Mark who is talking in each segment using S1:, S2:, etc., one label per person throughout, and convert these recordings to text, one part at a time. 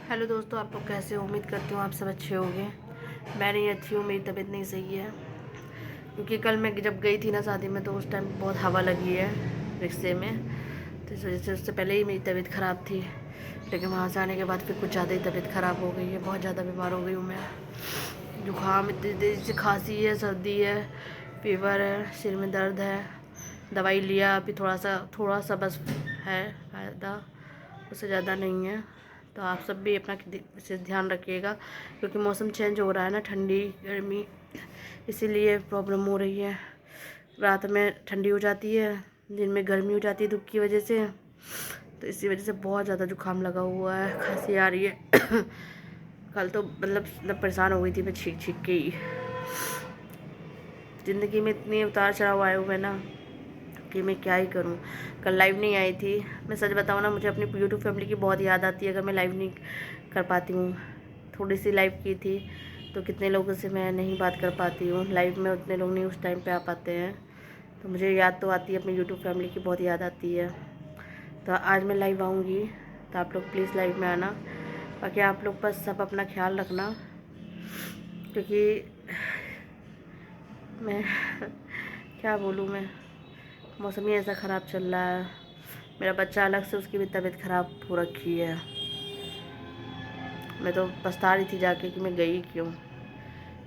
S1: Hello दोस्तों, आप लोग कैसे हो? उम्मीद करती हूँ आप सब अच्छे होंगे। मैं नहीं अच्छी हूँ, मेरी तबीयत नहीं सही है। क्योंकि कल मैं जब गई थी ना शादी में, तो उस टाइम बहुत हवा लगी है रिक्शे में, तो इस वजह से उससे पहले ही मेरी तबीयत ख़राब थी। लेकिन वहाँ से आने के बाद फिर कुछ ज़्यादा ही तबीयत ख़राब हो गई है। बहुत ज़्यादा बीमार हो गई हूँ मैं। जुकाम इतनी तेज़ी से, खांसी है, सर्दी है, फीवर है, सिर में दर्द है। दवाई लिया, अभी थोड़ा सा बस है फ़ायदा, उससे ज़्यादा नहीं है। तो आप सब भी अपना विशेष ध्यान रखिएगा, क्योंकि मौसम चेंज हो रहा है ना, ठंडी गर्मी, इसीलिए प्रॉब्लम हो रही है। रात में ठंडी हो जाती है, दिन में गर्मी हो जाती है धूप की वजह से। तो इसी वजह से बहुत ज़्यादा जुकाम लगा हुआ है, खांसी आ रही है। कल तो मतलब परेशान हो गई थी मैं छींक छींक के ही। ज़िंदगी में इतनी उतार चढ़ाव आए हुए ना कि मैं क्या ही करूं। कल लाइव नहीं आई थी। मैं सच बताऊं ना, मुझे अपनी यूट्यूब फैमिली की बहुत याद आती है अगर मैं लाइव नहीं कर पाती हूँ। थोड़ी सी लाइव की थी तो कितने लोगों से मैं नहीं बात कर पाती हूँ। लाइव में उतने लोग नहीं उस टाइम पे आ पाते हैं, तो मुझे याद तो आती है, अपनी यूट्यूब फैमिली की बहुत याद आती है। तो आज मैं लाइव आऊँगी, तो आप लोग प्लीज़ लाइव में आना। बाकी आप लोग बस सब अपना ख्याल रखना, क्योंकि मैं क्या बोलूँ, मैं मौसम ही ऐसा ख़राब चल रहा है। मेरा बच्चा अलग से, उसकी भी तबीयत ख़राब हो रखी है। मैं तो पछता रही थी जाके कि मैं गई क्यों,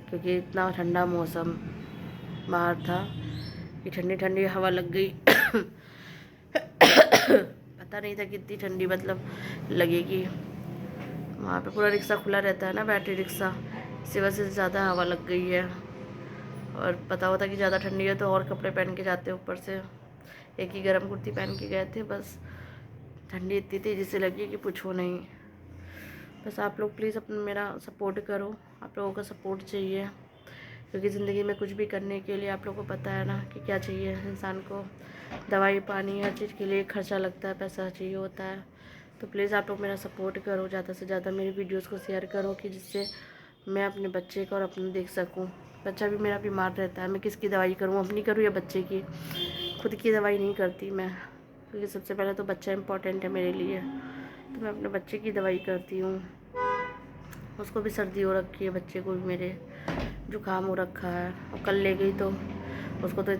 S1: क्योंकि इतना ठंडा मौसम बाहर था कि ठंडी ठंडी हवा लग गई। पता नहीं था कि इतनी ठंडी मतलब लगेगी। वहाँ पे पूरा रिक्शा खुला रहता है ना, बैटरी रिक्शा, इसी वजह से ज़्यादा हवा लग गई है। और पता होता कि ज़्यादा ठंडी है तो और कपड़े पहन के जाते, ऊपर से एक ही गर्म कुर्ती पहन के गए थे। बस ठंडी इतनी तेज़ी से लगी कि पूछो नहीं। बस आप लोग प्लीज़ अपना मेरा सपोर्ट करो, आप लोगों का सपोर्ट चाहिए, क्योंकि ज़िंदगी में कुछ भी करने के लिए आप लोगों को पता है ना कि क्या चाहिए इंसान को। दवाई पानी हर चीज़ के लिए खर्चा लगता है, पैसा चाहिए होता है। तो प्लीज़ आप लोग मेरा सपोर्ट करो, ज़्यादा से ज़्यादा मेरी वीडियोस को शेयर करो, कि जिससे मैं अपने बच्चे को और अपना देख सकूं। बच्चा भी मेरा बीमार रहता है, मैं किसकी दवाई करूं, अपनी करूं या बच्चे की? खुद की दवाई नहीं करती मैं, क्योंकि सबसे पहले तो बच्चा इम्पोर्टेंट है मेरे लिए। तो मैं अपने बच्चे की दवाई करती हूँ। उसको भी सर्दी हो रखी है, बच्चे को भी मेरे जुकाम हो रखा है। और कल ले गई तो उसको तो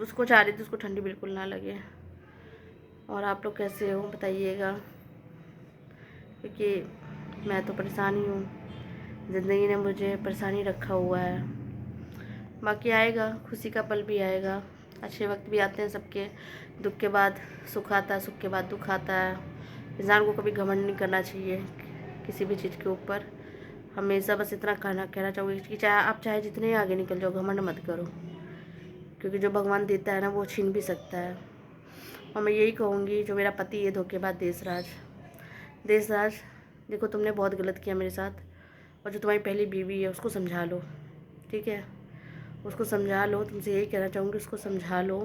S1: उसको चाह रही थी उसको ठंडी बिल्कुल ना लगे। और आप लोग कैसे हो बताइएगा, क्योंकि मैं तो परेशान ही हूँ। ज़िंदगी ने मुझे परेशानी रखा हुआ है। बाकी आएगा, खुशी का पल भी आएगा, अच्छे वक्त भी आते हैं सबके। दुख के बाद सुख आता है, सुख के बाद दुख आता है। इंसान को कभी घमंड नहीं करना चाहिए किसी भी चीज़ के ऊपर। हमेशा बस इतना कहना चाहूँगी कि चाहे जितने आगे निकल जाओ, घमंड मत करो, क्योंकि जो भगवान देता है ना वो छीन भी सकता है। और मैं यही कहूँगी, जो मेरा पति है धोखेबाज देशराज, देखो तुमने बहुत गलत किया मेरे साथ। और जो तुम्हारी पहली बीवी है उसको समझा लो, ठीक है? उसको समझा लो। तुमसे यही कहना चाहूँगी, उसको समझा लो,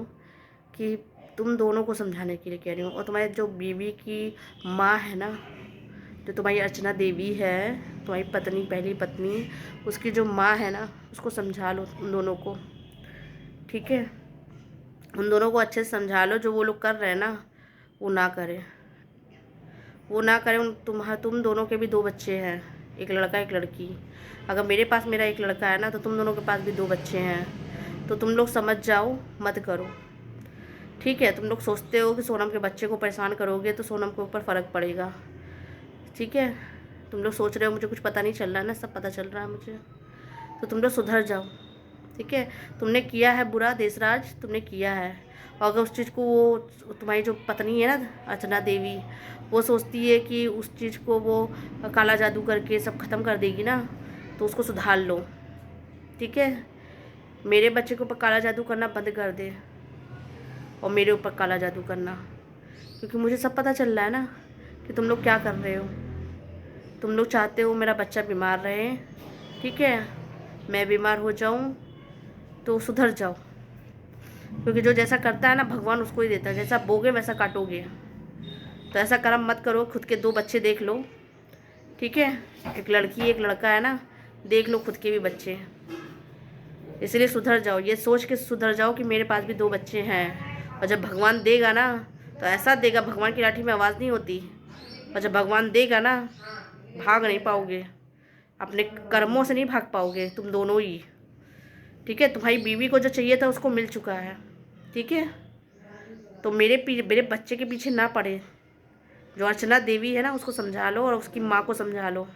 S1: कि तुम दोनों को समझाने के लिए कह रही हूँ। और तुम्हारी जो बीवी की माँ है ना, जो तुम्हारी अर्चना देवी है, तुम्हारी पत्नी, पहली पत्नी, उसकी जो माँ है ना, उसको समझा लो उन दोनों को, ठीक है? उन दोनों को अच्छे से समझा लो, जो वो लोग कर रहे हैं ना वो ना करें, वो ना करें। तुम दोनों के भी 2 बच्चे हैं, एक लड़का एक लड़की। अगर मेरे पास मेरा एक लड़का है ना, तो तुम दोनों के पास भी 2 बच्चे हैं। तो तुम लोग समझ जाओ, मत करो, ठीक है? तुम लोग सोचते हो कि सोनम के बच्चे को परेशान करोगे तो सोनम के ऊपर फ़र्क पड़ेगा, ठीक है? तुम लोग सोच रहे हो मुझे कुछ पता नहीं चल रहा है ना, सब पता चल रहा है मुझे। तो तुम लोग सुधर जाओ, ठीक है? तुमने किया है बुरा देशराज, तुमने किया है। और अगर उस चीज़ को वो तुम्हारी जो पत्नी है ना अर्चना देवी, वो सोचती है कि उस चीज़ को वो काला जादू करके सब ख़त्म कर देगी ना, तो उसको सुधार लो, ठीक है? मेरे बच्चे के ऊपर काला जादू करना बंद कर दे, और मेरे ऊपर काला जादू करना, क्योंकि मुझे सब पता चल रहा है ना कि तुम लोग क्या कर रहे हो। तुम लोग चाहते हो मेरा बच्चा बीमार रहे, ठीक है? मैं बीमार हो जाऊँ तो सुधर जाओ, क्योंकि जो जैसा करता है ना भगवान उसको ही देता है, जैसा बोगे वैसा काटोगे। तो ऐसा कर्म मत करो, खुद के 2 बच्चे देख लो, ठीक है? एक लड़की एक लड़का है ना, देख लो खुद के भी बच्चे। इसलिए सुधर जाओ, ये सोच के सुधर जाओ कि मेरे पास भी 2 बच्चे हैं। और जब भगवान देगा ना, तो ऐसा देगा, भगवान की लाठी में आवाज़ नहीं होती, और जब भगवान देगा ना, भाग नहीं पाओगे, अपने कर्मों से नहीं भाग पाओगे तुम दोनों ही। ठीक है, तुम्हारी बीवी को जो चाहिए था उसको मिल चुका है। ठीक है, तो मेरे बच्चे के पीछे ना पड़े। जो अर्चना देवी है ना, उसको समझा लो और उसकी माँ को समझा लो।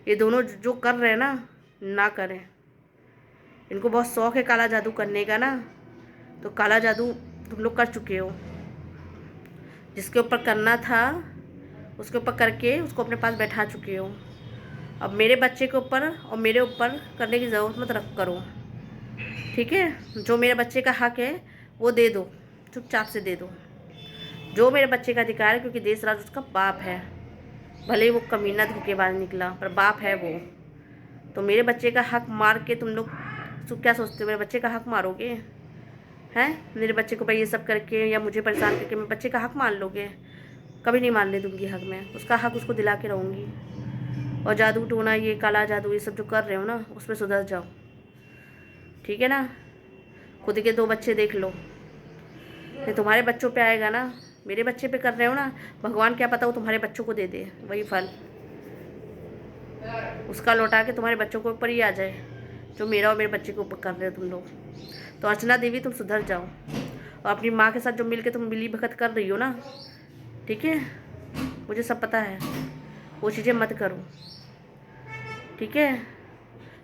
S1: ये दोनों जो कर रहे हैं ना करें। इनको बहुत शौक है काला जादू करने का ना, तो काला जादू तुम लोग कर चुके हो। जिसके ऊपर करना था उसके ऊपर करके उसको अपने पास बैठा चुके हो। अब मेरे बच्चे के ऊपर और मेरे ऊपर करने की ज़रूरत मत रख करो। ठीक है, जो मेरे बच्चे का हक है वो दे दो, चुपचाप से दे दो। जो मेरे बच्चे का अधिकार है, क्योंकि देशराज उसका बाप है, भले ही वो कमीना धोखेबाज निकला पर बाप है वो। तो मेरे बच्चे का हक मार के तुम लोग क्या सोचते हो, मेरे बच्चे का हक मारोगे हैं? मेरे बच्चे को भाई ये सब करके या मुझे परेशान करके मेरे बच्चे का हक मान लोगे? कभी नहीं मानने दूंगी हक में। उसका हक उसको दिला के रहूँगी। और जादू टोना, ये काला जादू, ये सब जो कर रहे हो ना, उसमें सुधर जाओ। ठीक है ना, खुद के 2 बच्चे देख लो। ये तुम्हारे बच्चों पे आएगा ना, मेरे बच्चे पे कर रहे हो ना, भगवान क्या पता वो तुम्हारे बच्चों को दे दे वही फल, उसका लौटा के तुम्हारे बच्चों के ऊपर ही आ जाए जो मेरा और मेरे बच्चे के ऊपर कर रहे हो तुम लोग। तो अर्चना देवी तुम सुधर जाओ, और अपनी माँ के साथ जो मिल के तुम मिली भगत कर रही हो ना, ठीक है, मुझे सब पता है, वो चीज़ें मत करो। ठीक है,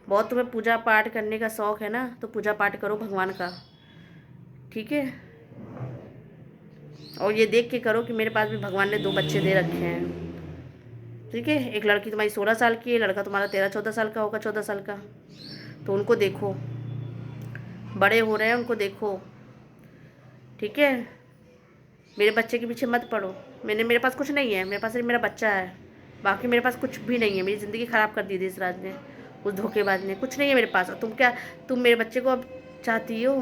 S1: बहुत तुम्हें पूजा पाठ करने का शौक़ है ना, तो पूजा पाठ करो भगवान का। ठीक है, और ये देख के करो कि मेरे पास भी भगवान ने 2 बच्चे दे रखे हैं। ठीक है, एक लड़की तुम्हारी 16 साल की है, लड़का तुम्हारा 13-14 साल का होगा, 14 साल का। तो उनको देखो, बड़े हो रहे हैं, उनको देखो। ठीक है, मेरे बच्चे के पीछे मत पड़ो। मेरे पास कुछ नहीं है, मेरे पास सिर्फ मेरा बच्चा है, बाकी मेरे पास कुछ भी नहीं है। मेरी ज़िंदगी ख़राब कर दी देशराज ने, उस धोखेबाज ने। कुछ नहीं है मेरे पास। और तुम मेरे बच्चे को अब चाहती हो,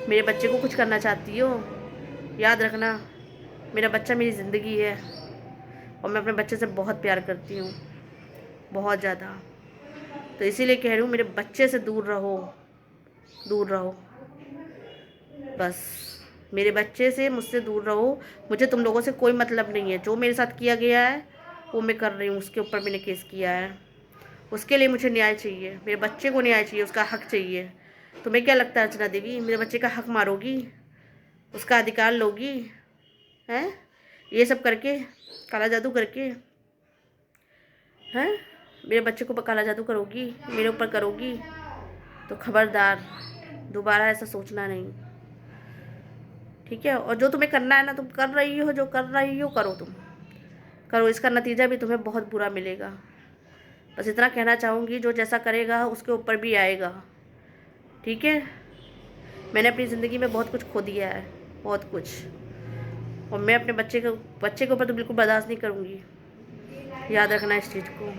S1: मेरे बच्चे को कुछ करना चाहती हो? याद रखना, मेरा बच्चा मेरी ज़िंदगी है, और मैं अपने बच्चे से बहुत प्यार करती हूँ, बहुत ज़्यादा। तो इसीलिए कह रही हूँ, मेरे बच्चे से दूर रहो, दूर रहो बस। मेरे बच्चे से, मुझसे दूर रहो। मुझे तुम लोगों से कोई मतलब नहीं है। जो मेरे साथ किया गया है वो मैं कर रही हूँ, उसके ऊपर मैंने केस किया है। उसके लिए मुझे न्याय चाहिए, मेरे बच्चे को न्याय चाहिए, उसका हक चाहिए। तुम्हें क्या लगता है अर्चना देवी, मेरे बच्चे का हक मारोगी, उसका अधिकार लोगी हैं? ये सब करके, काला जादू करके हैं? मेरे बच्चे को काला जादू करोगी, मेरे ऊपर करोगी, तो खबरदार, दोबारा ऐसा सोचना नहीं। ठीक है, और जो तुम्हें करना है ना, तुम कर रही हो, जो कर रही हो करो, तुम करो। इसका नतीजा भी तुम्हें बहुत बुरा मिलेगा। बस इतना कहना चाहूँगी, जो जैसा करेगा उसके ऊपर भी आएगा। ठीक है, मैंने अपनी ज़िंदगी में बहुत कुछ खो दिया है, बहुत कुछ, और मैं अपने बच्चे के ऊपर तो बिल्कुल बर्दाश्त नहीं करूँगी। याद रखना इस चीज़ को।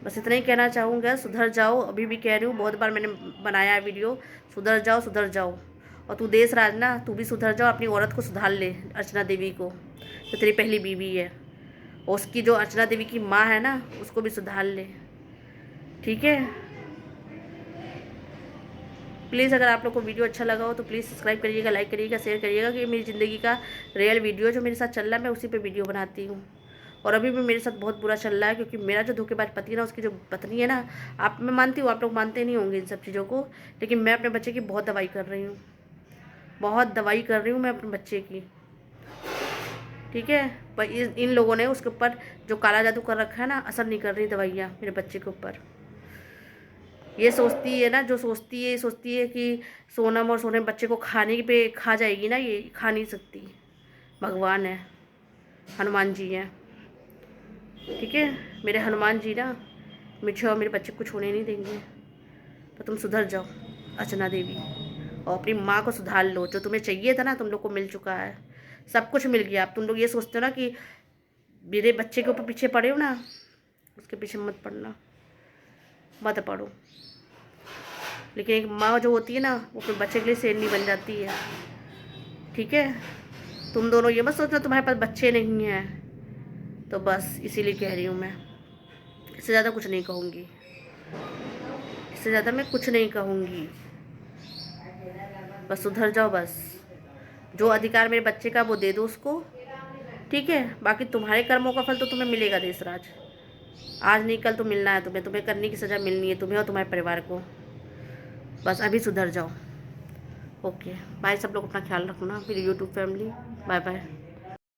S1: बस इतना ही कहना चाहूँगा, सुधर जाओ। अभी भी कह रही हूँ, बहुत बार मैंने बनाया है वीडियो, सुधर जाओ, सुधर जाओ। और तू देशराज ना, तू भी सुधर जाओ, अपनी औरत को सुधार ले, अर्चना देवी को, जो तेरी पहली बीवी है। और उसकी जो अर्चना देवी की माँ है ना, उसको भी सुधार ले। ठीक है, प्लीज़ अगर आप लोग को वीडियो अच्छा लगा हो तो प्लीज़ सब्सक्राइब करिएगा, लाइक करिएगा, शेयर करिएगा, कि मेरी ज़िंदगी का रियल वीडियो जो मेरे साथ चल रहा है, मैं उसी पे वीडियो बनाती हूँ। और अभी भी मेरे साथ बहुत बुरा चल रहा है, क्योंकि मेरा जो धोखेबाज पति है ना, उसकी जो पत्नी है ना, मैं मानती हूँ आप लोग मानते नहीं होंगे इन सब चीज़ों को, लेकिन मैं अपने बच्चे की बहुत दवाई कर रही हूँ, बहुत दवाई कर रही हूँ मैं अपने बच्चे की। ठीक है, पर इन लोगों ने उसके ऊपर जो काला जादू कर रखा है ना, असर नहीं कर रही दवाइयाँ मेरे बच्चे के ऊपर। ये सोचती है ना, जो सोचती है कि सोनम और सोनम बच्चे को खाने पे खा जाएगी ना, ये खा नहीं सकती। भगवान है, हनुमान जी हैं। ठीक है, मेरे हनुमान जी ना मुझे और मेरे बच्चे को कुछ होने नहीं देंगे। तो तुम सुधर जाओ अर्चना देवी, और अपनी माँ को सुधार लो। जो तुम्हें चाहिए था ना, तुम लोग को मिल चुका है, सब कुछ मिल गया। अब तुम लोग ये सोचते हो ना कि मेरे बच्चे के ऊपर पीछे पड़े हो ना, उसके पीछे मत पड़ना, मत पड़ो। लेकिन एक माँ जो होती है ना, वो अपने बच्चे के लिए शेरनी बन जाती है। ठीक है, तुम दोनों ये मत सोचना तुम्हारे पास बच्चे नहीं हैं। तो बस इसीलिए कह रही हूँ मैं, इससे ज़्यादा कुछ नहीं कहूँगी, इससे ज़्यादा मैं कुछ नहीं कहूँगी। बस सुधर जाओ बस। जो अधिकार मेरे बच्चे का वो दे दो उसको। ठीक है। बाकी तुम्हारे कर्मों का फल तो तुम्हें मिलेगा देशराज, आज नहीं कल तो मिलना है तुम्हें, तुम्हें करने की सज़ा मिलनी है तुम्हें और तुम्हारे परिवार को। बस अभी सुधर जाओ। ओके बाय, सब लोग अपना ख्याल रखना, फिर यूट्यूब फैमिली, बाय बाय।